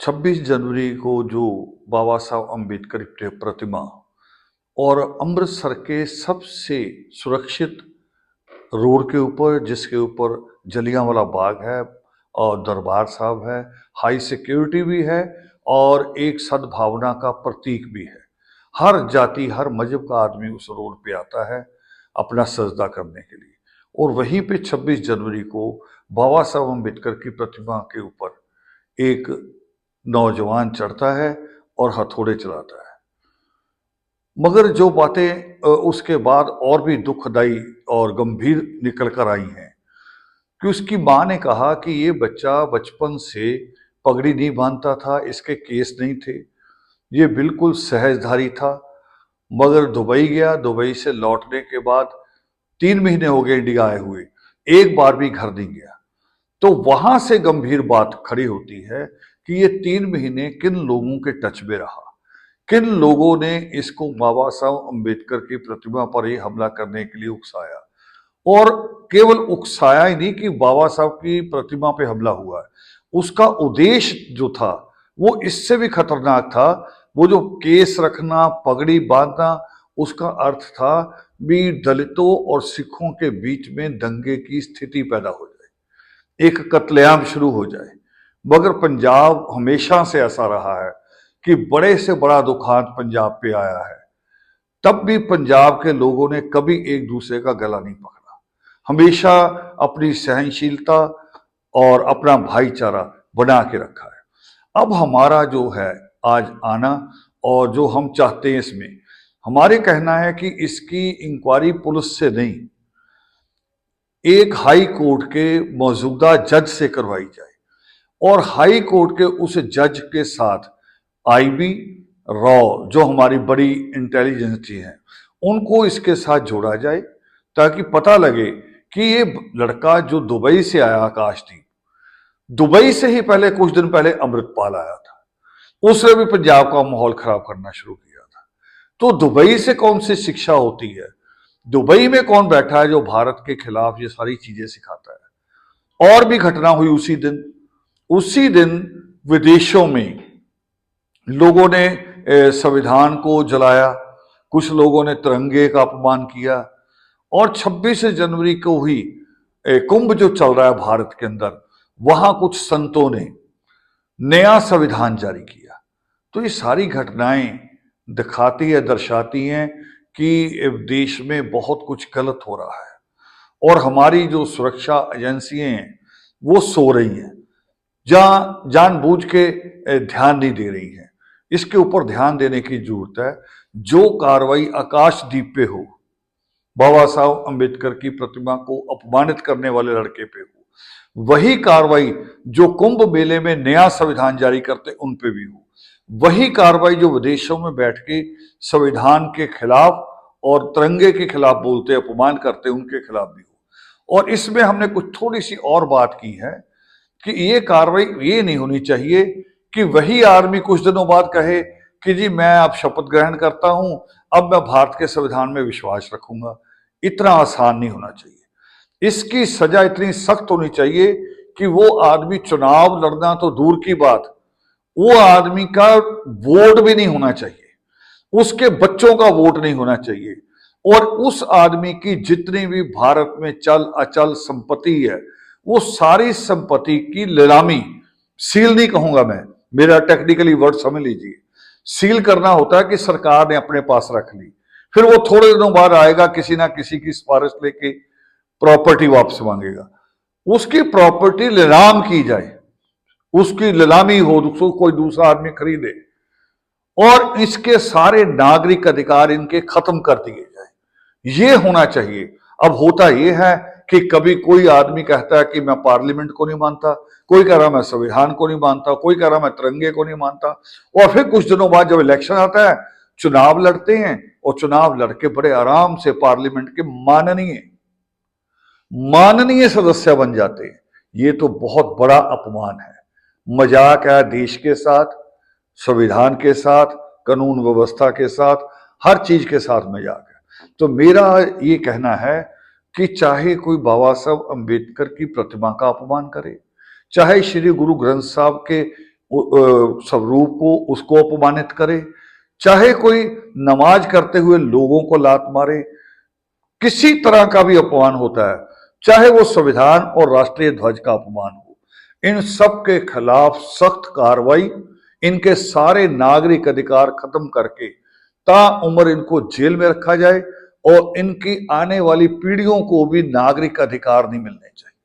26 जनवरी को जो बाबा साहब अम्बेडकर की प्रतिमा और अमृतसर के सबसे सुरक्षित रोड के ऊपर, जिसके ऊपर जलियांवाला बाग है और दरबार साहब है, हाई सिक्योरिटी भी है और एक सद्भावना का प्रतीक भी है। हर जाति हर मजहब का आदमी उस रोड पे आता है अपना सजदा करने के लिए। और वहीं पे 26 जनवरी को बाबा साहब अम्बेडकर की प्रतिमा के ऊपर एक नौजवान चढ़ता है और हथौड़े चलाता है। मगर जो बातें उसके बाद और भी दुखदाई और गंभीर निकल कर आई हैं कि उसकी माँ ने कहा कि ये बच्चा बचपन से पगड़ी नहीं बांधता था, इसके केस नहीं थे, ये बिल्कुल सहजधारी था। मगर दुबई गया, दुबई से लौटने के बाद 3 महीने हो गए इंडिया आए हुए, एक बार भी घर नहीं गया। तो वहां से गंभीर बात खड़ी होती है कि ये 3 महीने किन लोगों के टच में रहा, किन लोगों ने इसको बाबा साहब अम्बेडकर की प्रतिमा पर ही हमला करने के लिए उकसाया। और केवल उकसाया ही नहीं कि बाबा साहब की प्रतिमा पे हमला हुआ है, उसका उद्देश्य जो था वो इससे भी खतरनाक था। वो जो केस रखना, पगड़ी बांधना, उसका अर्थ था भी दलितों और सिखों के बीच में दंगे की स्थिति पैदा हो जाए, एक कत्लेआम शुरू हो जाए। मगर पंजाब हमेशा से ऐसा रहा है कि बड़े से बड़ा दुखांत पंजाब पे आया है, तब भी पंजाब के लोगों ने कभी एक दूसरे का गला नहीं पकड़ा, हमेशा अपनी सहनशीलता और अपना भाईचारा बना के रखा है। अब हमारा जो है आज आना और जो हम चाहते हैं, इसमें हमारे कहना है कि इसकी इंक्वायरी पुलिस से नहीं, एक हाई कोर्ट के मौजूदा जज से करवाई जाए और हाई कोर्ट के उस जज के साथ आईबी, रॉ, जो हमारी बड़ी इंटेलिजेंस है, उनको इसके साथ जोड़ा जाए ताकि पता लगे कि ये लड़का जो दुबई से आया, आकाशदीप, दुबई से ही पहले कुछ दिन पहले अमृतपाल आया था, उसने भी पंजाब का माहौल खराब करना शुरू किया था। तो दुबई से कौन सी शिक्षा होती है? दुबई में कौन बैठा है जो भारत के खिलाफ ये सारी चीजें सिखाता है? और भी घटना हुई उसी दिन विदेशों में लोगों ने संविधान को जलाया, कुछ लोगों ने तिरंगे का अपमान किया। और 26 जनवरी को ही कुंभ जो चल रहा है भारत के अंदर, वहां कुछ संतों ने नया संविधान जारी किया। तो ये सारी घटनाएं दिखाती है, दर्शाती हैं कि देश में बहुत कुछ गलत हो रहा है और हमारी जो सुरक्षा एजेंसियां हैं वो सो रही हैं, जानबूझ के ध्यान नहीं दे रही हैं। इसके ऊपर ध्यान देने की जरूरत है। जो कार्रवाई आकाशदीप पे हो, बाबा साहब अम्बेडकर की प्रतिमा को अपमानित करने वाले लड़के पे हो, वही कार्रवाई जो कुंभ मेले में नया संविधान जारी करते उन पे भी हो, वही कार्रवाई जो विदेशों में बैठ के संविधान के खिलाफ और तिरंगे के खिलाफ बोलते, अपमान करते, उनके खिलाफ भी हो। और इसमें हमने कुछ थोड़ी सी और बात की है कि ये कार्रवाई ये नहीं होनी चाहिए कि वही आर्मी कुछ दिनों बाद कहे कि जी मैं अब शपथ ग्रहण करता हूं, अब मैं भारत के संविधान में विश्वास रखूंगा। इतना आसान नहीं होना चाहिए। इसकी सजा इतनी सख्त होनी चाहिए कि वो आदमी चुनाव लड़ना तो दूर की बात, वो आदमी का वोट भी नहीं होना चाहिए, उसके बच्चों का वोट नहीं होना चाहिए, और उस आदमी की जितनी भी भारत में चल अचल संपत्ति है, वो सारी संपत्ति की नीलामी, सील नहीं कहूंगा मैं, मेरा टेक्निकली वर्ड समझ लीजिए, सील करना होता है कि सरकार ने अपने पास रख ली, फिर वो थोड़े दिनों बाद आएगा, किसी ना किसी की सिफारिश लेके प्रॉपर्टी वापस मांगेगा। उसकी प्रॉपर्टी नीलाम की जाए, उसकी नीलामी हो, उसको कोई दूसरा आदमी खरीदे और इसके सारे नागरिक अधिकार इनके खत्म कर दिए जाए। ये होना चाहिए। अब होता यह है कि कभी कोई आदमी कहता है कि मैं पार्लियामेंट को नहीं मानता, कोई कह रहा मैं संविधान को नहीं मानता, कोई कह रहा मैं तिरंगे को नहीं मानता, और फिर कुछ दिनों बाद जब इलेक्शन आता है, चुनाव लड़ते हैं और चुनाव लड़के बड़े आराम से पार्लियामेंट के माननीय सदस्य बन जाते हैं। ये तो बहुत बड़ा अपमान है, मजाक है देश के साथ, संविधान के साथ, कानून व्यवस्था के साथ, हर चीज के साथ मजाक है। तो मेरा ये कहना है कि चाहे कोई बाबा साहब अम्बेडकर की प्रतिमा का अपमान करे, चाहे श्री गुरु ग्रंथ साहब के स्वरूप को, उसको अपमानित करे, चाहे कोई नमाज करते हुए लोगों को लात मारे, किसी तरह का भी अपमान होता है, चाहे वो संविधान और राष्ट्रीय ध्वज का अपमान हो, इन सब के खिलाफ सख्त कार्रवाई, इनके सारे नागरिक अधिकार खत्म करके ताउम्र इनको जेल में रखा जाए और इनकी आने वाली पीढ़ियों को भी नागरिक अधिकार नहीं मिलने चाहिए।